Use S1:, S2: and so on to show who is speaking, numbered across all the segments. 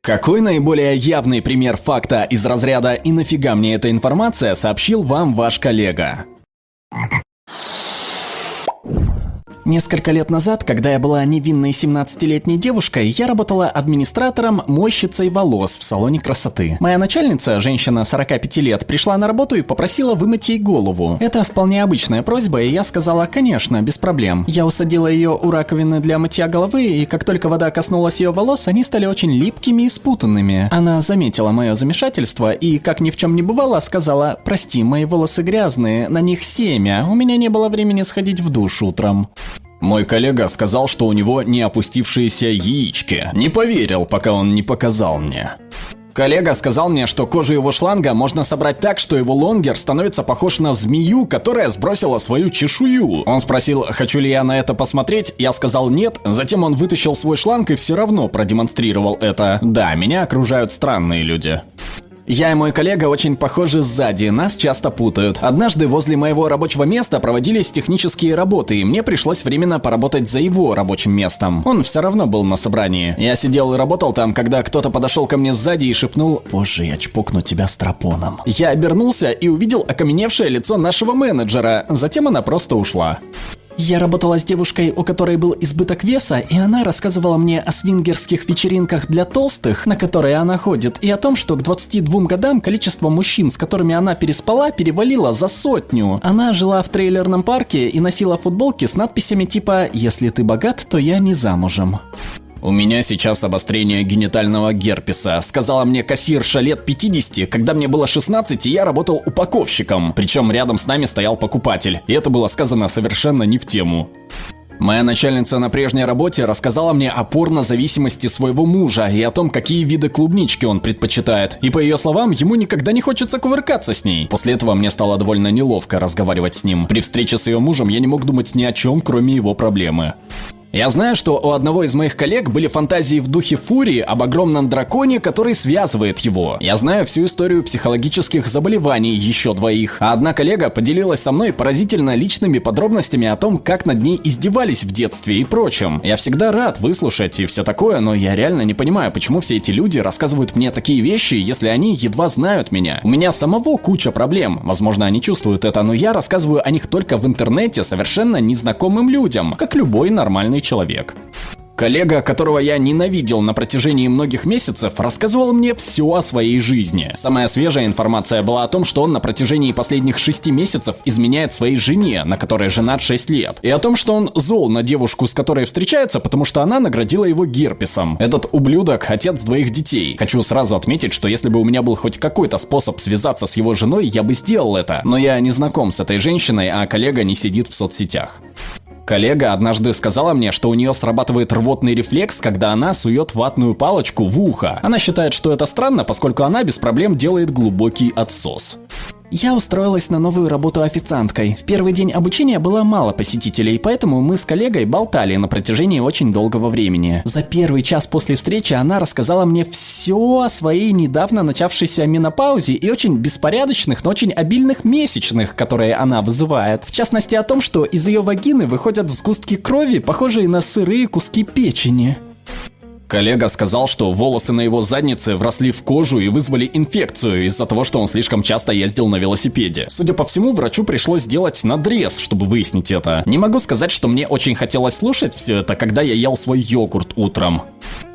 S1: Какой наиболее явный пример факта из разряда «и нафига мне эта информация» сообщил вам ваш коллега? Несколько лет назад, когда я была невинной 17-летней девушкой, я работала администратором, мойщицей волос в салоне красоты. Моя начальница, женщина 45 лет, пришла на работу и попросила вымыть ей голову. Это вполне обычная просьба, и я сказала: конечно, без проблем. Я усадила ее у раковины для мытья головы, и как только вода коснулась ее волос, они стали очень липкими и спутанными. Она заметила мое замешательство и, как ни в чем не бывало, сказала: прости, мои волосы грязные, на них семя, у меня не было времени сходить в душ утром.
S2: Мой коллега сказал, что у него не опустившиеся яички. Не поверил, пока он не показал мне.
S1: Коллега сказал мне, что кожу его шланга можно собрать так, что его лонгер становится похож на змею, которая сбросила свою чешую. Он спросил, хочу ли я на это посмотреть, я сказал нет, затем он вытащил свой шланг и все равно продемонстрировал это. Да, меня окружают странные люди. Я и мой коллега очень похожи сзади, нас часто путают. Однажды возле моего рабочего места проводились технические работы, и мне пришлось временно поработать за его рабочим местом. Он все равно был на собрании. Я сидел и работал там, когда кто-то подошел ко мне сзади и шепнул: «Позже я чпокну тебя стропоном». Я обернулся и увидел окаменевшее лицо нашего менеджера, затем она просто ушла. Я работала с девушкой, у которой был избыток веса, и она рассказывала мне о свингерских вечеринках для толстых, на которые она ходит, и о том, что к 22 годам количество мужчин, с которыми она переспала, перевалило за 100. Она жила в трейлерном парке и носила футболки с надписями типа «Если ты богат, то я не замужем».
S2: У меня сейчас обострение генитального герпеса, сказала мне кассирша лет 50, когда мне было 16, и я работал упаковщиком, причем рядом с нами стоял покупатель, и это было сказано совершенно не в тему. Моя начальница на прежней работе рассказала мне о порнозависимости своего мужа и о том, какие виды клубнички он предпочитает, и по ее словам, ему никогда не хочется кувыркаться с ней. После этого мне стало довольно неловко разговаривать с ним. При встрече с ее мужем я не мог думать ни о чем, кроме его проблемы.
S1: Я знаю, что у одного из моих коллег были фантазии в духе Фурии об огромном драконе, который связывает его. Я знаю всю историю психологических заболеваний еще двоих. А одна коллега поделилась со мной поразительно личными подробностями о том, как над ней издевались в детстве и прочем. Я всегда рад выслушать и все такое, но я реально не понимаю, почему все эти люди рассказывают мне такие вещи, если они едва знают меня. У меня самого куча проблем. Возможно, они чувствуют это, но я рассказываю о них только в интернете совершенно незнакомым людям, как любой нормальный человек. Коллега, которого я ненавидел на протяжении многих месяцев, рассказывал мне все о своей жизни. Самая свежая информация была о том, что он на протяжении последних 6 месяцев изменяет своей жене, на которой женат 6 лет. И о том, что он зол на девушку, с которой встречается, потому что она наградила его герпесом. Этот ублюдок – отец 2 детей. Хочу сразу отметить, что если бы у меня был хоть какой-то способ связаться с его женой, я бы сделал это. Но я не знаком с этой женщиной, а коллега не сидит в соцсетях. Коллега однажды сказала мне, что у нее срабатывает рвотный рефлекс, когда она сует ватную палочку в ухо. Она считает, что это странно, поскольку она без проблем делает глубокий отсос. Я устроилась на новую работу официанткой. В первый день обучения было мало посетителей, поэтому мы с коллегой болтали на протяжении очень долгого времени. За первый час после встречи она рассказала мне все о своей недавно начавшейся менопаузе и очень беспорядочных, но очень обильных месячных, которые она вызывает. В частности, о том, что из ее вагины выходят сгустки крови, похожие на сырые куски печени.
S2: Коллега сказал, что волосы на его заднице вросли в кожу и вызвали инфекцию из-за того, что он слишком часто ездил на велосипеде. Судя по всему, врачу пришлось сделать надрез, чтобы выяснить это. Не могу сказать, что мне очень хотелось слушать все это, когда я ел свой йогурт утром.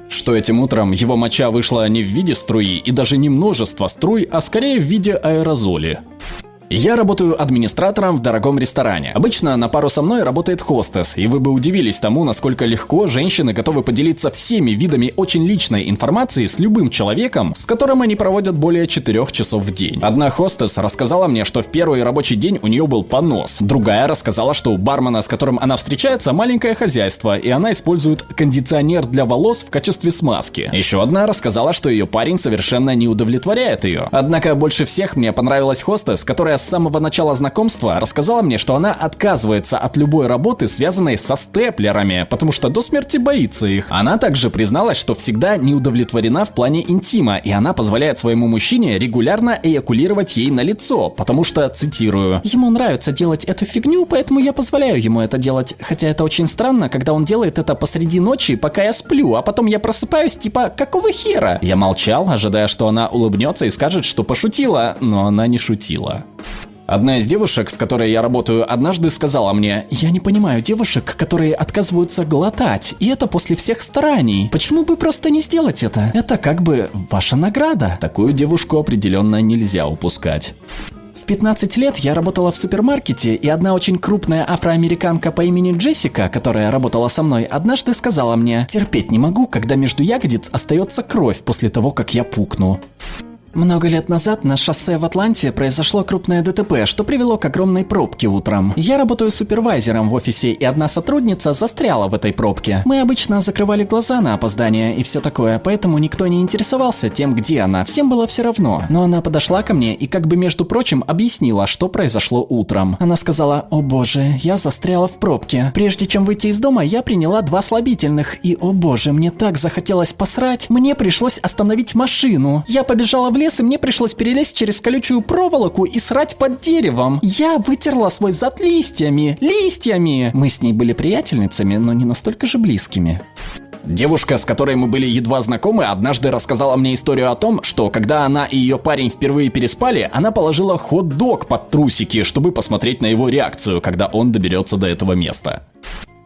S2: Что этим утром его моча вышла не в виде струи и даже не множество струй, а скорее в виде аэрозоли. Я работаю администратором в дорогом ресторане. Обычно на пару со мной работает хостес, и вы бы удивились тому, насколько легко женщины готовы поделиться всеми видами очень личной информации с любым человеком, с которым они проводят более 4 часов в день. Одна хостес рассказала мне, что в первый рабочий день у нее был понос. Другая рассказала, что у бармена, с которым она встречается, маленькое хозяйство, и она использует кондиционер для волос в качестве смазки. Еще одна рассказала, что ее парень совершенно не удовлетворяет ее. Однако больше всех мне понравилась хостес, которая
S1: которая с самого начала знакомства рассказала мне, что она отказывается от любой работы, связанной со степлерами, потому что до смерти боится их. Она также призналась, что всегда не удовлетворена в плане интима, и она позволяет своему мужчине регулярно эякулировать ей на лицо, потому что, цитирую, «Ему нравится делать эту фигню, поэтому я позволяю ему это делать. Хотя это очень странно, когда он делает это посреди ночи, пока я сплю, а потом я просыпаюсь, типа, какого хера?» Я молчал, ожидая, что она улыбнется и скажет, что пошутила, но она не шутила. Одна из девушек, с которой я работаю, однажды сказала мне: «Я не понимаю девушек, которые отказываются глотать, и это после всех стараний. Почему бы просто не сделать это? Это как бы ваша награда». Такую девушку определенно нельзя упускать. В 15 лет я работала в супермаркете, и одна очень крупная афроамериканка по имени Джессика, которая работала со мной, однажды сказала мне: «Терпеть не могу, когда между ягодиц остается кровь после того, как я пукну». Много лет назад на шоссе в Атланте произошло крупное ДТП, что привело к огромной пробке утром. Я работаю супервайзером в офисе, и одна сотрудница застряла в этой пробке. Мы обычно закрывали глаза на опоздание и все такое, поэтому никто не интересовался тем, где она, всем было все равно. Но она подошла ко мне и как бы между прочим объяснила, что произошло утром. Она сказала: «О боже, я застряла в пробке. Прежде чем выйти из дома, я приняла 2 слабительных, и о боже, мне так захотелось посрать, мне пришлось остановить машину. Я побежала в лес, и мне пришлось перелезть через колючую проволоку и срать под деревом. Я вытерла свой зад листьями. Мы с ней были приятельницами, но не настолько же близкими. Девушка, с которой мы были едва знакомы, однажды рассказала мне историю о том, что когда она и ее парень впервые переспали, она положила хот-дог под трусики, чтобы посмотреть на его реакцию, когда он доберется до этого места.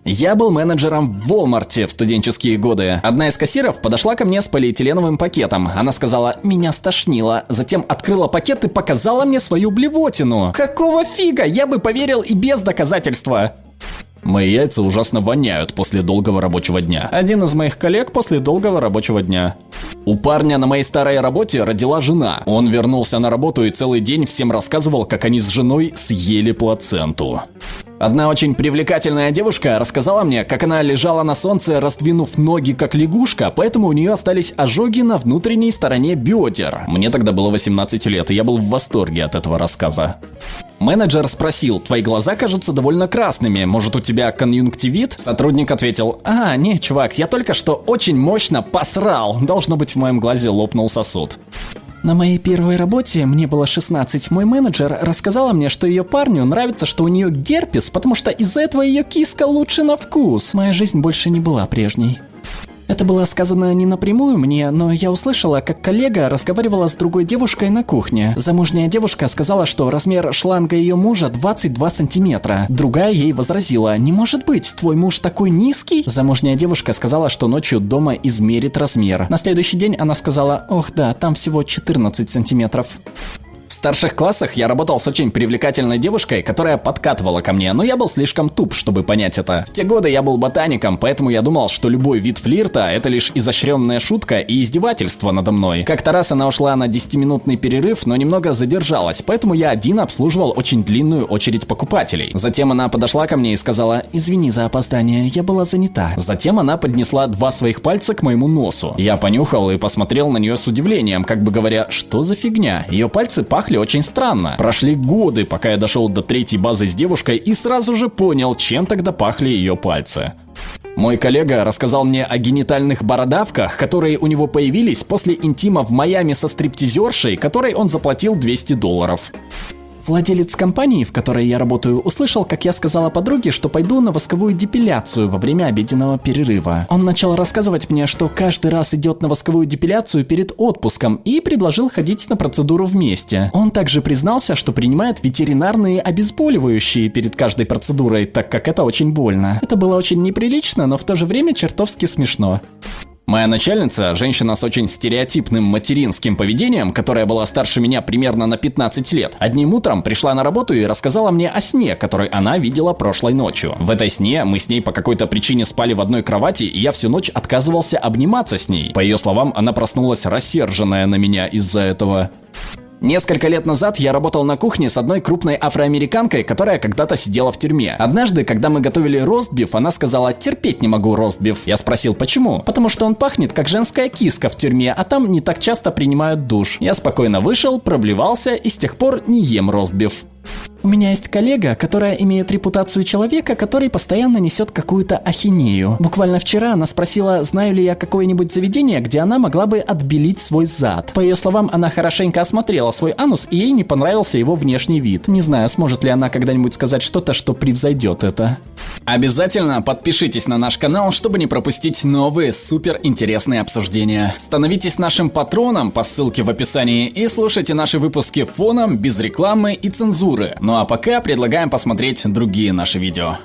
S1: Я был менеджером в Walmart в студенческие годы. Одна из кассиров подошла ко мне с полиэтиленовым пакетом. Она сказала: «Меня стошнило». Затем открыла пакет и показала мне свою блевотину. Какого фига? Я бы поверил и без доказательства. Мои яйца ужасно воняют после долгого рабочего дня. Один из моих коллег после долгого рабочего дня. У парня на моей старой работе родила жена. Он вернулся на работу и целый день всем рассказывал, как они с женой съели плаценту. Одна очень привлекательная девушка рассказала мне, как она лежала на солнце, раздвинув ноги как лягушка, поэтому у нее остались ожоги на внутренней стороне бедер. Мне тогда было 18 лет, и я был в восторге от этого рассказа. Менеджер спросил: «Твои глаза кажутся довольно красными, может, у тебя конъюнктивит?» Сотрудник ответил: «Не, чувак, я только что очень мощно посрал. Должно быть, в моем глазе лопнул сосуд». На моей первой работе, мне было 16, мой менеджер рассказала мне, что ее парню нравится, что у нее герпес, потому что из-за этого ее киска лучше на вкус. Моя жизнь больше не была прежней. Это было сказано не напрямую мне, но я услышала, как коллега разговаривала с другой девушкой на кухне. Замужняя девушка сказала, что размер шланга ее мужа 22 сантиметра. Другая ей возразила: «Не может быть, твой муж такой низкий?» Замужняя девушка сказала, что ночью дома измерит размер. На следующий день она сказала: «Ох да, там всего 14 сантиметров». В старших классах я работал с очень привлекательной девушкой, которая подкатывала ко мне, но я был слишком туп, чтобы понять это. В те годы я был ботаником, поэтому я думал, что любой вид флирта — это лишь изощренная шутка и издевательство надо мной. Как-то раз она ушла на 10-минутный перерыв, но немного задержалась, поэтому я один обслуживал очень длинную очередь покупателей. Затем она подошла ко мне и сказала: «Извини за опоздание, я была занята». Затем она поднесла 2 своих пальца к моему носу. Я понюхал и посмотрел на нее с удивлением, как бы говоря: «Что за фигня?» Ее пальцы пахли очень странно. Прошли годы, пока я дошел до 3-й базы с девушкой и сразу же понял, чем тогда пахли ее пальцы. Мой коллега рассказал мне о генитальных бородавках, которые у него появились после интима в Майами со стриптизершей, которой он заплатил $200. Владелец компании, в которой я работаю, услышал, как я сказала подруге, что пойду на восковую депиляцию во время обеденного перерыва. Он начал рассказывать мне, что каждый раз идет на восковую депиляцию перед отпуском, и предложил ходить на процедуру вместе. Он также признался, что принимает ветеринарные обезболивающие перед каждой процедурой, так как это очень больно. Это было очень неприлично, но в то же время чертовски смешно. Моя начальница, женщина с очень стереотипным материнским поведением, которая была старше меня примерно на 15 лет, одним утром пришла на работу и рассказала мне о сне, который она видела прошлой ночью. В этой сне мы с ней по какой-то причине спали в одной кровати, и я всю ночь отказывался обниматься с ней. По ее словам, она проснулась рассерженная на меня из-за этого. Несколько лет назад я работал на кухне с одной крупной афроамериканкой, которая когда-то сидела в тюрьме. Однажды, когда мы готовили ростбиф, она сказала: терпеть не могу ростбиф. Я спросил, почему? Потому что он пахнет как женская киска в тюрьме, а там не так часто принимают душ. Я спокойно вышел, проблевался и с тех пор не ем ростбиф. У меня есть коллега, которая имеет репутацию человека, который постоянно несет какую-то ахинею. Буквально вчера она спросила, знаю ли я какое-нибудь заведение, где она могла бы отбелить свой зад. По ее словам, она хорошенько осмотрела свой анус, и ей не понравился его внешний вид. Не знаю, сможет ли она когда-нибудь сказать что-то, что превзойдет это.
S2: Обязательно подпишитесь на наш канал, чтобы не пропустить новые супер интересные обсуждения. Становитесь нашим патроном по ссылке в описании и слушайте наши выпуски фоном, без рекламы и цензуры. Ну а пока предлагаем посмотреть другие наши видео.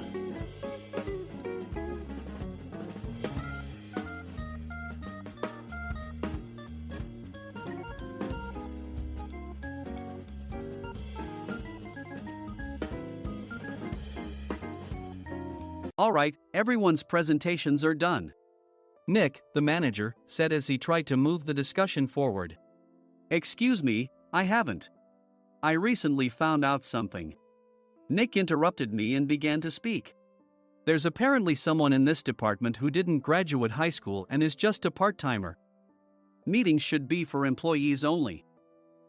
S3: All right, everyone's presentations are done. Nick, the manager, said as he tried to move the discussion forward. Excuse me, I haven't. I recently found out something. Nick interrupted me and began to speak. There's apparently someone in this department who didn't graduate high school and is just a part-timer. Meetings should be for employees only.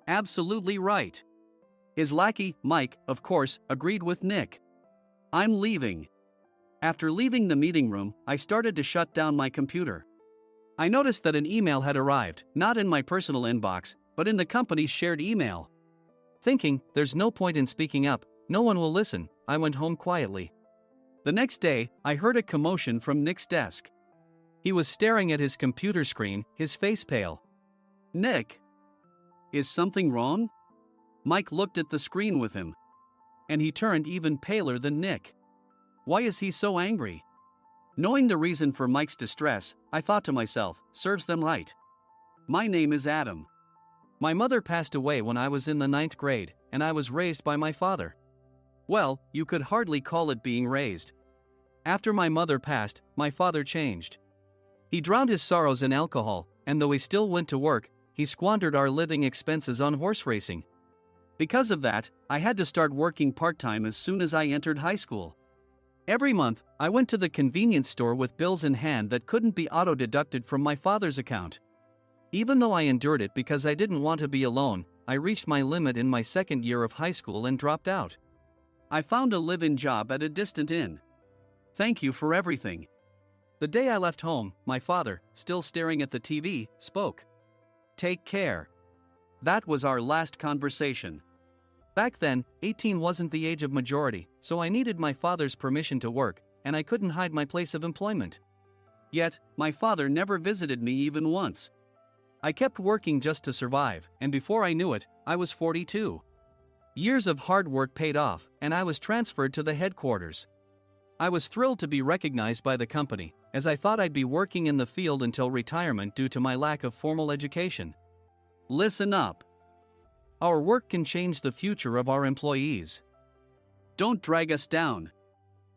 S3: Absolutely right. His lackey, Mike, of course, agreed with Nick. I'm leaving. After leaving the meeting room, I started to shut down my computer. I noticed that an email had arrived, not in my personal inbox, but in the company's shared email. Thinking, there's no point in speaking up, no one will listen, I went home quietly. The next day, I heard a commotion from Nick's desk. He was staring at his computer screen, his face pale. Nick? Is something wrong? Mike looked at the screen with him. And he turned even paler than Nick. Why is he so angry? Knowing the reason for Mike's distress, I thought to myself, serves them right. My name is Adam. My mother passed away when I was in the 9th grade, and I was raised by my father. Well, you could hardly call it being raised. After my mother passed, my father changed. He drowned his sorrows in alcohol, and though he still went to work, he squandered our living expenses on horse racing. Because of that, I had to start working part-time as soon as I entered high school. Every month, I went to the convenience store with bills in hand that couldn't be auto-deducted from my father's account. Even though I endured it because I didn't want to be alone, I reached my limit in my second year of high school and dropped out. I found a live-in job at a distant inn. Thank you for everything. The day I left home, my father, still staring at the TV, spoke. Take care. That was our last conversation. Back then, 18 wasn't the age of majority, so I needed my father's permission to work, and I couldn't hide my place of employment. Yet, my father never visited me even once. I kept working just to survive, and before I knew it, I was 42. Years of hard work paid off, and I was transferred to the headquarters. I was thrilled to be recognized by the company, as I thought I'd be working in the field until retirement due to my lack of formal education. Listen up. Our work can change the future of our employees. Don't drag us down.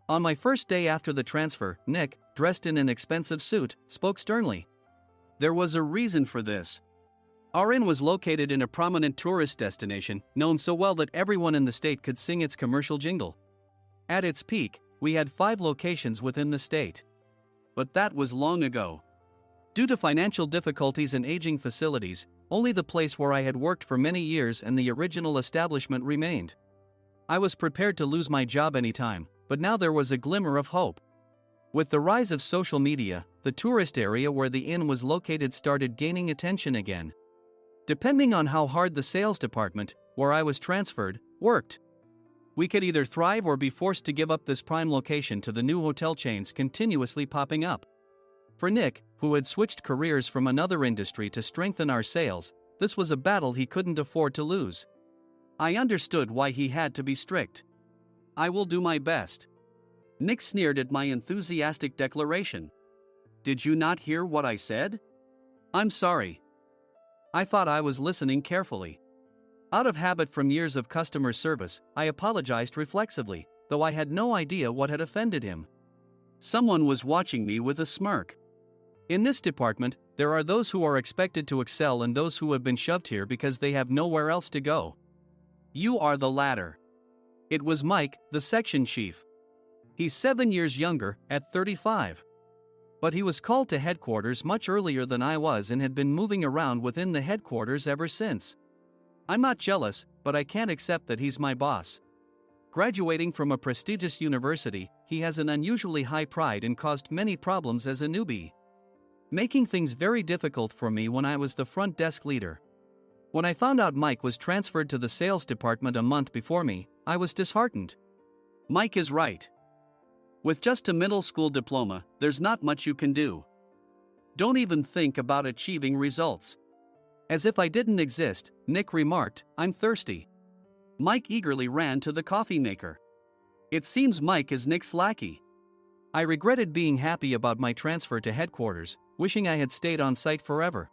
S3: On my first day after the transfer, Nick, dressed in an expensive suit, spoke sternly. There was a reason for this. Our inn was located in a prominent tourist destination, known so well that everyone in the state could sing its commercial jingle. At its peak, we had 5 locations within the state. But that was long ago. Due to financial difficulties and aging facilities, only the place where I had worked for many years and the original establishment remained. I was prepared to lose my job anytime, but now there was a glimmer of hope. With the rise of social media, the tourist area where the inn was located started gaining attention again. Depending on how hard the sales department, where I was transferred, worked, we could either thrive or be forced to give up this prime location to the new hotel chains continuously popping up. For Nick, who had switched careers from another industry to strengthen our sales, this was a battle he couldn't afford to lose. I understood why he had to be strict. I will do my best. Nick sneered at my enthusiastic declaration. Did you not hear what I said? I'm sorry. I thought I was listening carefully. Out of habit from years of customer service, I apologized reflexively, though I had no idea what had offended him. Someone was watching me with a smirk. In this department, There are those who are expected to excel and those who have been shoved here because they have nowhere else to go. You are the latter. It was Mike, the section chief. He's 7 years younger, at 35. But he was called to headquarters much earlier than I was and had been moving around within the headquarters ever since. I'm not jealous, but I can't accept that he's my boss. Graduating from a prestigious university, he has an unusually high pride and caused many problems as a newbie, making things very difficult for me when I was the front desk leader. When I found out Mike was transferred to the sales department a month before me, I was disheartened. Mike is right. With just a middle school diploma, there's not much you can do. Don't even think about achieving results. As if I didn't exist, Nick remarked, I'm thirsty. Mike eagerly ran to the coffee maker. It seems Mike is Nick's lackey. I regretted being happy about my transfer to headquarters, wishing I had stayed on site forever.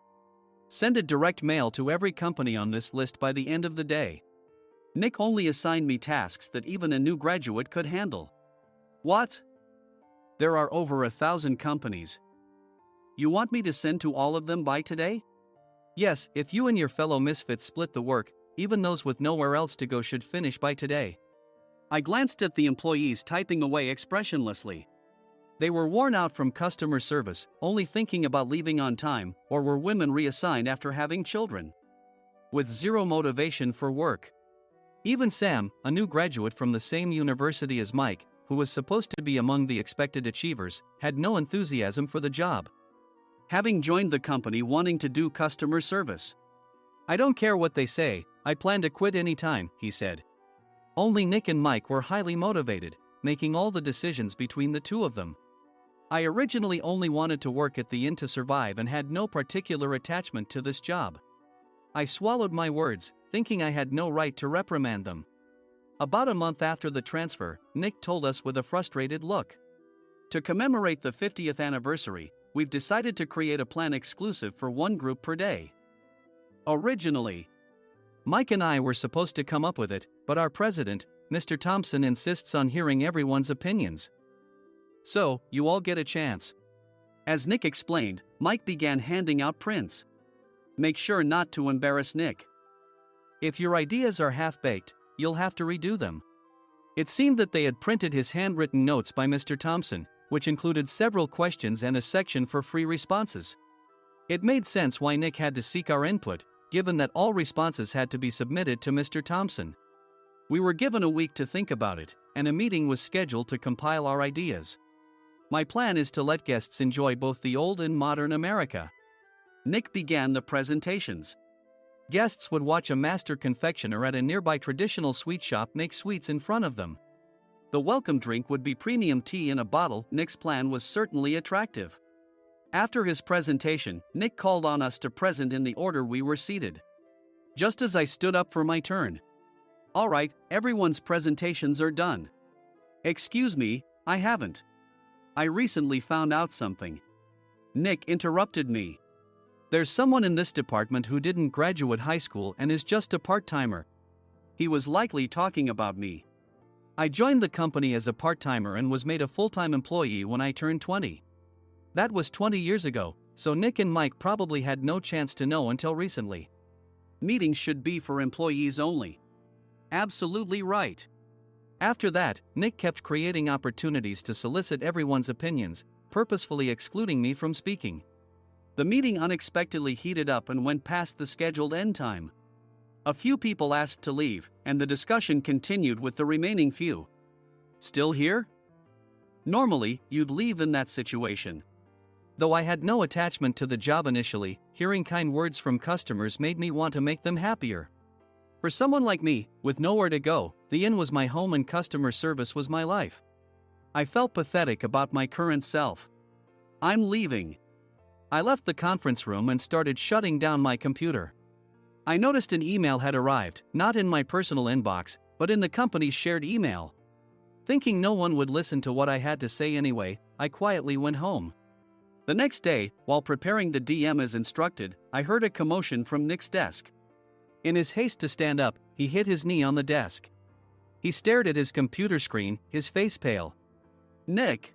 S3: Send a direct mail to every company on this list by the end of the day. Nick only assigned me tasks that even a new graduate could handle. What? There are over 1,000 companies. You want me to send to all of them by today? Yes, if you and your fellow misfits split the work, even those with nowhere else to go should finish by today. I glanced at the employees typing away expressionlessly. They were worn out from customer service, only thinking about leaving on time, or were women reassigned after having children, with zero motivation for work. Even Sam, a new graduate from the same university as Mike, who was supposed to be among the expected achievers, had no enthusiasm for the job, having joined the company wanting to do customer service. I don't care what they say, I plan to quit anytime, he said. Only Nick and Mike were highly motivated, making all the decisions between the two of them. I originally only wanted to work at the inn to survive and had no particular attachment to this job. I swallowed my words, thinking I had no right to reprimand them. About a month after the transfer, Nick told us with a frustrated look. To commemorate the 50th anniversary, we've decided to create a plan exclusive for one group per day. Originally, Mike and I were supposed to come up with it, but our president, Mr. Thompson, insists on hearing everyone's opinions. So, you all get a chance. As Nick explained, Mike began handing out prints. Make sure not to embarrass Nick. If your ideas are half-baked, you'll have to redo them. It seemed that they had printed his handwritten notes by Mr. Thompson, which included several questions and a section for free responses. It made sense why Nick had to seek our input, given that all responses had to be submitted to Mr. Thompson. We were given a week to think about it, and a meeting was scheduled to compile our ideas. My plan is to let guests enjoy both the old and modern America. Nick began the presentations. Guests would watch a master confectioner at a nearby traditional sweet shop make sweets in front of them. The welcome drink would be premium tea in a bottle. Nick's plan was certainly attractive. After his presentation, Nick called on us to present in the order we were seated. Just as I stood up for my turn. All right, everyone's presentations are done. Excuse me, I haven't. I recently found out something. Nick interrupted me. There's someone in this department who didn't graduate high school and is just a part-timer. He was likely talking about me. I joined the company as a part-timer and was made a full-time employee when I turned 20. That was 20 years ago, so Nick and Mike probably had no chance to know until recently. Meetings should be for employees only. Absolutely right. After that, Nick kept creating opportunities to solicit everyone's opinions, purposefully excluding me from speaking. The meeting unexpectedly heated up and went past the scheduled end time. A few people asked to leave, and the discussion continued with the remaining few. Still here? Normally, you'd leave in that situation. Though I had no attachment to the job initially, hearing kind words from customers made me want to make them happier. For someone like me, with nowhere to go, the inn was my home and customer service was my life. I felt pathetic about my current self. I'm leaving. I left the conference room and started shutting down my computer. I noticed an email had arrived, not in my personal inbox, but in the company's shared email. Thinking no one would listen to what I had to say anyway, I quietly went home. The next day, while preparing the DM as instructed, I heard a commotion from Nick's desk. In his haste to stand up, he hit his knee on the desk. He stared at his computer screen, his face pale. Nick!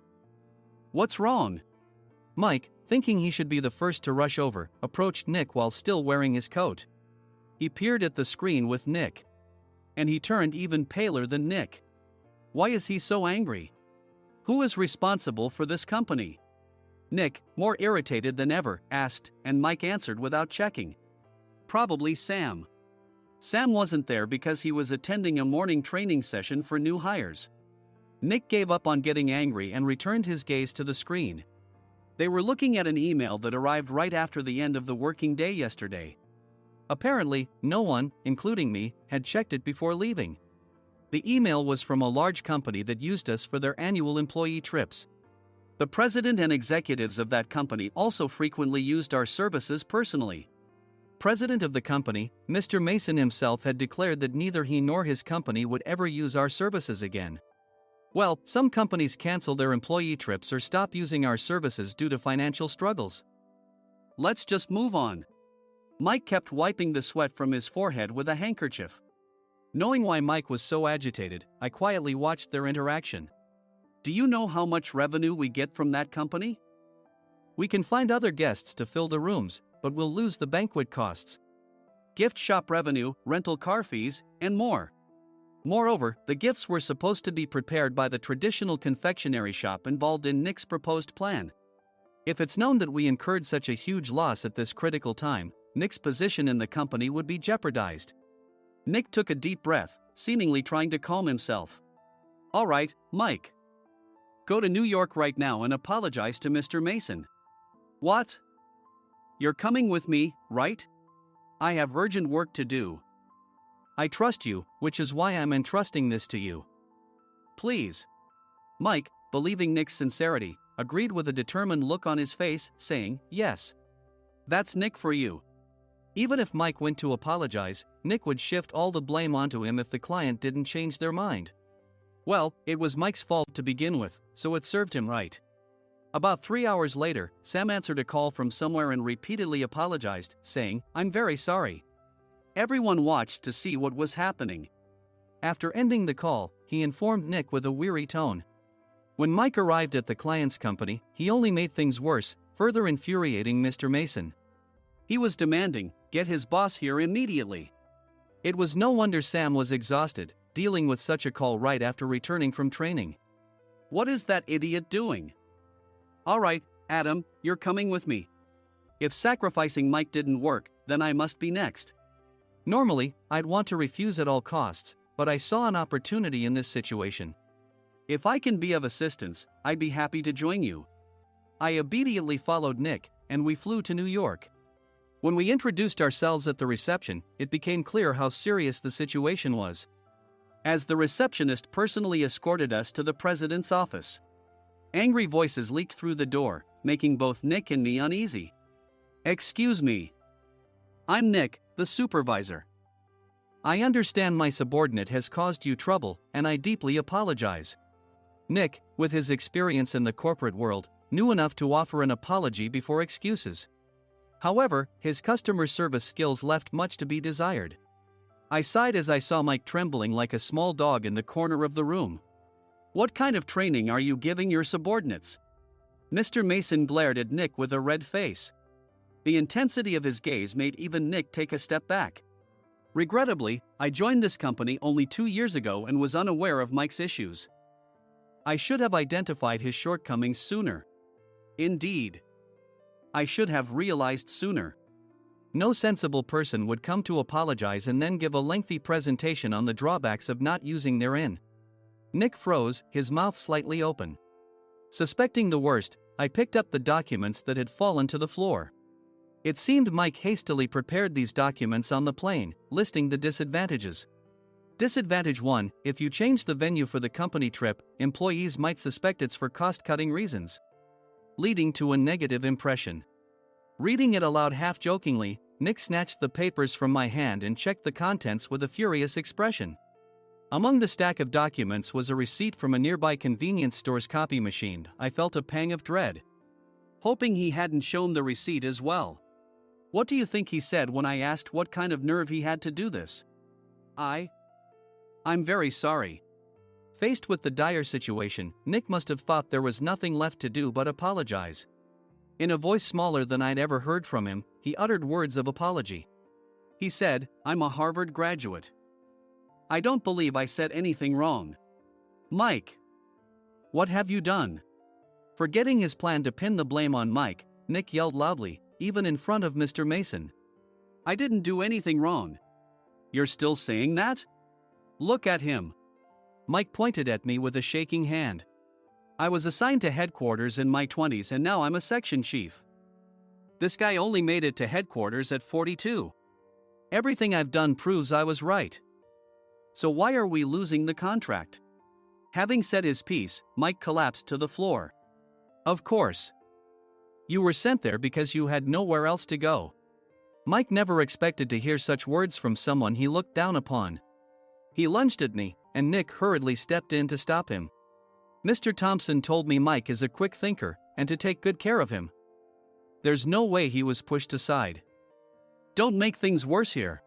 S3: What's wrong?
S2: Mike,
S3: thinking he should be the first to rush over, approached Nick while still wearing his coat. He peered at the screen with Nick. And he turned even paler than Nick. Why is he so angry? Who is responsible for this company? Nick, more irritated than ever, asked, and Mike answered without checking. Probably Sam. Sam wasn't there because he was attending a morning training session for new hires. Nick gave up on getting angry and returned his gaze to the screen. They were looking at an email that arrived right after the end of the working day yesterday. Apparently, no one, including me, had checked it before leaving. The email was from a large company that used us for their annual employee trips. The president and executives of that company also frequently used our services personally. President of the company, Mr. Mason himself, had declared that neither he nor his company would ever use our services again. Well, some companies cancel their employee trips or stop using our services due to financial struggles. Let's just move on. Mike kept wiping the sweat from his forehead with a handkerchief. Knowing why Mike was so agitated, I quietly watched their interaction. Do you know how much revenue we get from that company? We can find other guests to fill the rooms, but we'll lose the banquet costs, gift shop revenue, rental car fees, and more. Moreover, the gifts were supposed to be prepared by the traditional confectionery shop involved in Nick's proposed plan. If it's known that we incurred such a huge loss at this critical time, Nick's position in the company would be jeopardized. Nick took a deep breath, seemingly trying to calm himself. All right, Mike. Go to New York right now and apologize to Mr. Mason. What? You're coming with me, right? I have urgent work to do. I trust you, which is why I'm entrusting this to you. Please. Mike, believing Nick's sincerity, agreed with a determined look on his face, saying, yes. That's Nick for you. Even if Mike went to apologize, Nick would shift all the blame onto him if the client didn't change their mind. Well, it was Mike's fault to begin with, so it served him right. About 3 hours later, Sam answered a call from somewhere and repeatedly apologized, saying, I'm very sorry. Everyone watched to see what was happening. After ending the call, he informed Nick with a weary tone. When Mike arrived at the client's company, he only made things worse, further infuriating Mr. Mason. He was demanding, get his boss here immediately. It was no wonder Sam was exhausted, dealing with such a call right after returning from training. What is that idiot doing? All right, Adam, you're coming with me. If sacrificing Mike didn't work, then I must be next. Normally, I'd want to refuse at all costs, but I saw an opportunity in this situation. If I can be of assistance, I'd be happy to join you. I immediately followed Nick, and we flew to New York. When we introduced ourselves at the reception, it became clear how serious the situation was, as the receptionist personally escorted us to the president's office. Angry voices leaked through the door, making both Nick and me uneasy. Excuse me. I'm Nick, the supervisor. I understand my subordinate has caused you trouble, and I deeply apologize. Nick, with his experience in the corporate world, knew enough to offer an apology before excuses. However, his customer service skills left much to be desired. I sighed as I saw Mike trembling like a small dog in the corner of the room. What kind of training are you giving your subordinates? Mr. Mason glared at Nick with a red face. The intensity of his gaze made even Nick take a step back. Regrettably, I joined this company only 2 years ago and was unaware of Mike's issues. I should have identified his shortcomings sooner. Indeed. I should have realized sooner. No sensible person would come to apologize and then give a lengthy presentation on the drawbacks of not using their in. Nick froze, his mouth slightly open. Suspecting the worst, I picked up the documents that had fallen to the floor. It seemed Mike hastily prepared these documents on the plane, listing the disadvantages. Disadvantage 1: if you change the venue for the company trip, employees might suspect it's for cost-cutting reasons, leading to a negative impression. Reading it aloud half-jokingly, Nick snatched the papers from my hand and checked the contents with a furious expression. Among the stack of documents was a receipt from a nearby convenience store's copy machine. I felt a pang of dread, hoping he hadn't shown the receipt as well. What do you think he said when I asked what kind of nerve he had to do this? I'm very sorry. Faced with the dire situation, Nick must have thought there was nothing left to do but apologize. In a voice smaller than I'd ever heard from him, he uttered words of apology. He said, "I'm a Harvard graduate. I don't believe I said anything wrong." "Mike, what have you done?" Forgetting his plan to pin the blame on Mike, Nick yelled loudly, even in front of Mr. Mason. "I didn't do anything wrong." "You're still saying that? Look at him." Mike pointed at me with a shaking hand. "I was assigned to headquarters in my 20s and now I'm a section chief. This guy only made it to headquarters at 42. Everything I've done proves I was right. So why are we losing the contract?" Having said his piece, Mike collapsed to the floor. "Of course. You were sent there because you had nowhere else to go." Mike never expected to hear such words from someone he looked down upon. He lunged at me, and Nick hurriedly stepped in to stop him. "Mr. Thompson told me Mike is a quick thinker, and to take good care of him." There's no way he was pushed aside. "Don't make things worse here."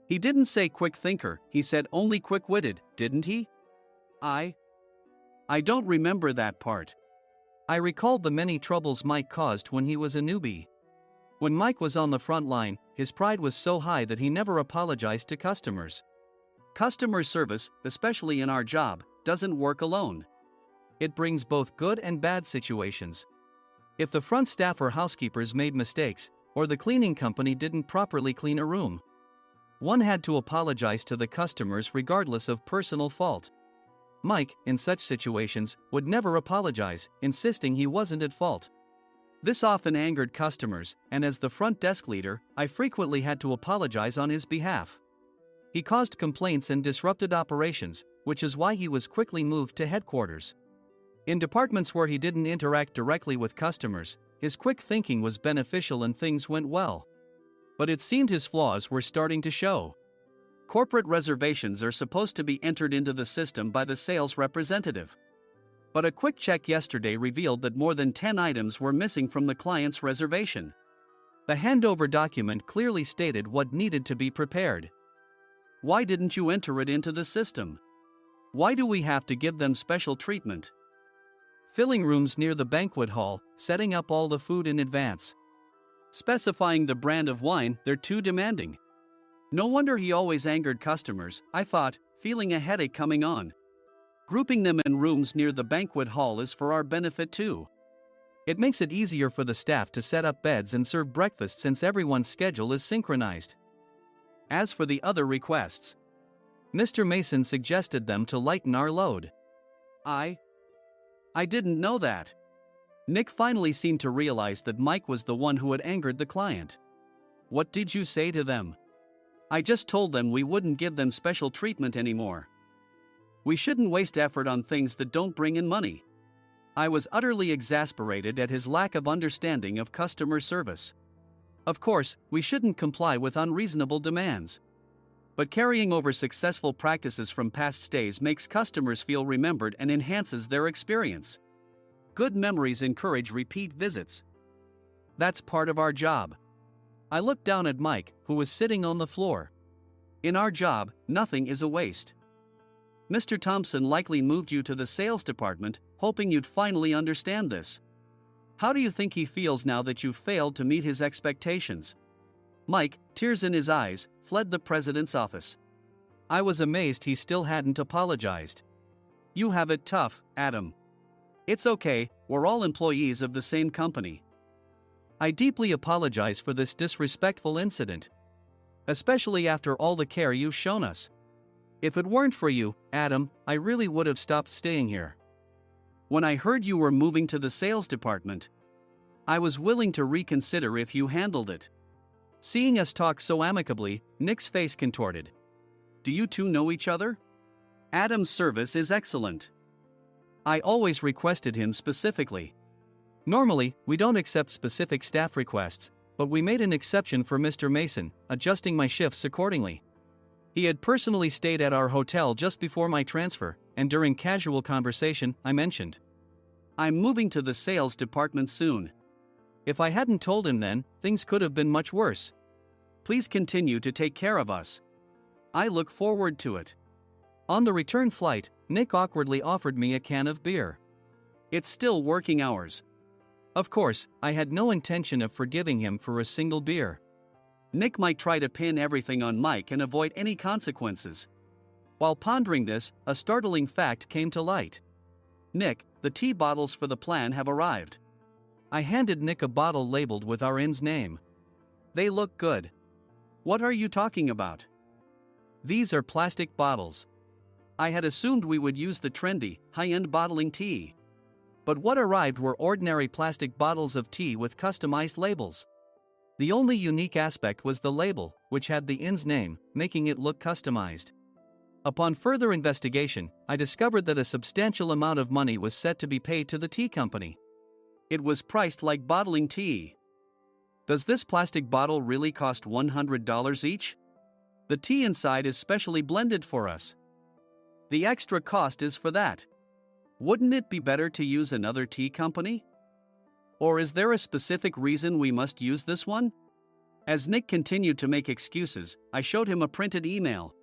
S3: "He didn't say quick thinker, he said only quick-witted, didn't he?" I don't remember that part." I recalled the many troubles Mike caused when he was a newbie. When Mike was on the front line, his pride was so high that he never apologized to customers. Customer service, especially in our job, doesn't work alone. It brings both good and bad situations. If the front staff or housekeepers made mistakes, or the cleaning company didn't properly clean a room, one had to apologize to the customers regardless of personal fault. Mike, in such situations, would never apologize, insisting he wasn't at fault. This often angered customers, and as the front desk leader, I frequently had to apologize on his behalf. He caused complaints and disrupted operations, which is why he was quickly moved to headquarters. In departments where he didn't interact directly with customers, his quick thinking was beneficial and things went well. But it seemed his flaws were starting to show. Corporate reservations are supposed to be entered into the system by the sales representative. But a quick check yesterday revealed that more than 10 items were missing from the client's reservation. The handover document clearly stated what needed to be prepared. Why didn't you enter it into the system? Why do we have to give them special treatment? Filling rooms near the banquet hall, setting up all the food in advance. Specifying the brand of wine, they're too demanding. No wonder he always angered customers, I thought, feeling a headache coming on. Grouping them in rooms near the banquet hall is for our benefit too. It makes it easier for the staff to set up beds and serve breakfast since everyone's schedule is synchronized. As for the other requests, Mr. Mason suggested them to lighten our load. I didn't know that. Nick finally seemed to realize that Mike was the one who had angered the client. What did you say to them? I just told them we wouldn't give them special treatment anymore. We shouldn't waste effort on things that don't bring in money. I was utterly exasperated at his lack of understanding of customer service. Of course, we shouldn't comply with unreasonable demands. But carrying over successful practices from past stays makes customers feel remembered and enhances their experience. Good memories encourage repeat visits. That's part of our job. I looked down at Mike, who was sitting on the floor. In our job, nothing is a waste. Mr. Thompson likely moved you to the sales department, hoping you'd finally understand this. How do you think he feels now that you failed to meet his expectations? Mike, tears in his eyes, fled the president's office. I was amazed he still hadn't apologized. You have it tough, Adam. It's okay, we're all employees of the same company. I deeply apologize for this disrespectful incident. Especially after all the care you've shown us. If it weren't for you, Adam, I really would have stopped staying here. When I heard you were moving to the sales department, I was willing to reconsider if you handled it. Seeing us talk so amicably, Nick's face contorted. Do you two know each other? Adam's service is excellent. I always requested him specifically. Normally, we don't accept specific staff requests, but we made an exception for Mr. Mason, adjusting my shifts accordingly. He had personally stayed at our hotel just before my transfer, and during casual conversation, I mentioned, I'm moving to the sales department soon. If I hadn't told him then, things could have been much worse. Please continue to take care of us. I look forward to it. On the return flight, Nick awkwardly offered me a can of beer. It's still working hours. Of course, I had no intention of forgiving him for a single beer. Nick might try to pin everything on Mike and avoid any consequences. While pondering this, a startling fact came to light. Nick, the tea bottles for the plan have arrived. I handed Nick a bottle labeled with our inn's name. They look good. What are you talking about? These are plastic bottles. I had assumed we would use the trendy, high-end bottling tea. But what arrived were ordinary plastic bottles of tea with customized labels. The only unique aspect was the label, which had the inn's name, making it look customized. Upon further investigation, I discovered that a substantial amount of money was set to be paid to the tea company. It was priced like bottling tea. Does this plastic bottle really cost $100 each? The tea inside is specially blended for us. The extra cost is for that. Wouldn't it be better to use another tea company? Or is there a specific reason we must use this one? As Nick continued to make excuses, I showed him a printed email.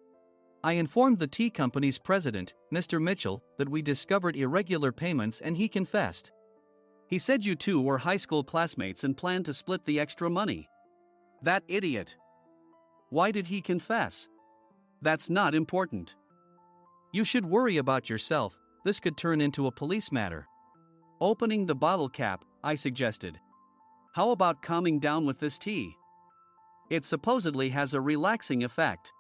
S3: I informed the tea company's president, Mr. Mitchell, that we discovered irregular payments and he confessed. He said you two were high school classmates and planned to split the extra money. That idiot. Why did he confess? That's not important. You should worry about yourself, this could turn into a police matter. Opening the bottle cap, I suggested. How about calming down with this tea? It supposedly has a relaxing effect.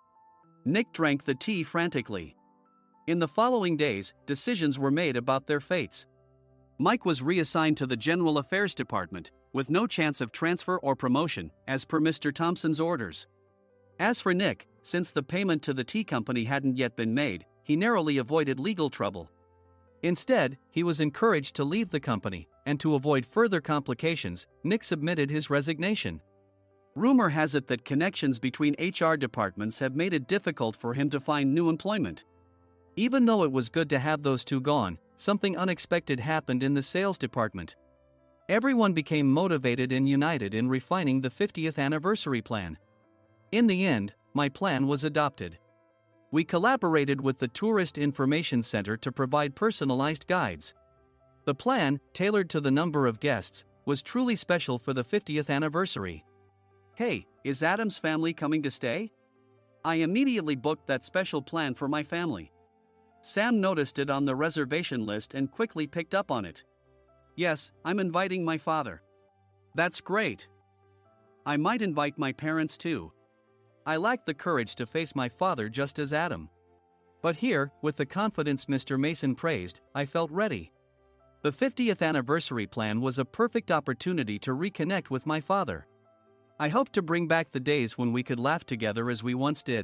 S3: Nick drank the tea frantically. In the following days, decisions were made about their fates. Mike was reassigned to the General Affairs Department, with no chance of transfer or promotion, as per Mr. Thompson's orders. As for Nick, since the payment to the tea company hadn't yet been made, he narrowly avoided legal trouble. Instead, he was encouraged to leave the company, and to avoid further complications, Nick submitted his resignation. Rumor has it that connections between HR departments have made it difficult for him to find new employment. Even though it was good to have those two gone, something unexpected happened in the sales department. Everyone became motivated and united in refining the 50th anniversary plan. In the end, my plan was adopted. We collaborated with the Tourist Information Center to provide personalized guides. The plan, tailored to the number of guests, was truly special for the 50th anniversary. Hey, is Adam's family coming to stay? I immediately booked that special plan for my family. Sam noticed it on the reservation list and quickly picked up on it. Yes, I'm inviting my father. That's great. I might invite my parents too. I lacked the courage to face my father just as Adam. But here, with the confidence Mr. Mason praised, I felt ready. The 50th anniversary plan was a perfect opportunity to reconnect with my father. I hoped to bring back the days when we could laugh together as we once did.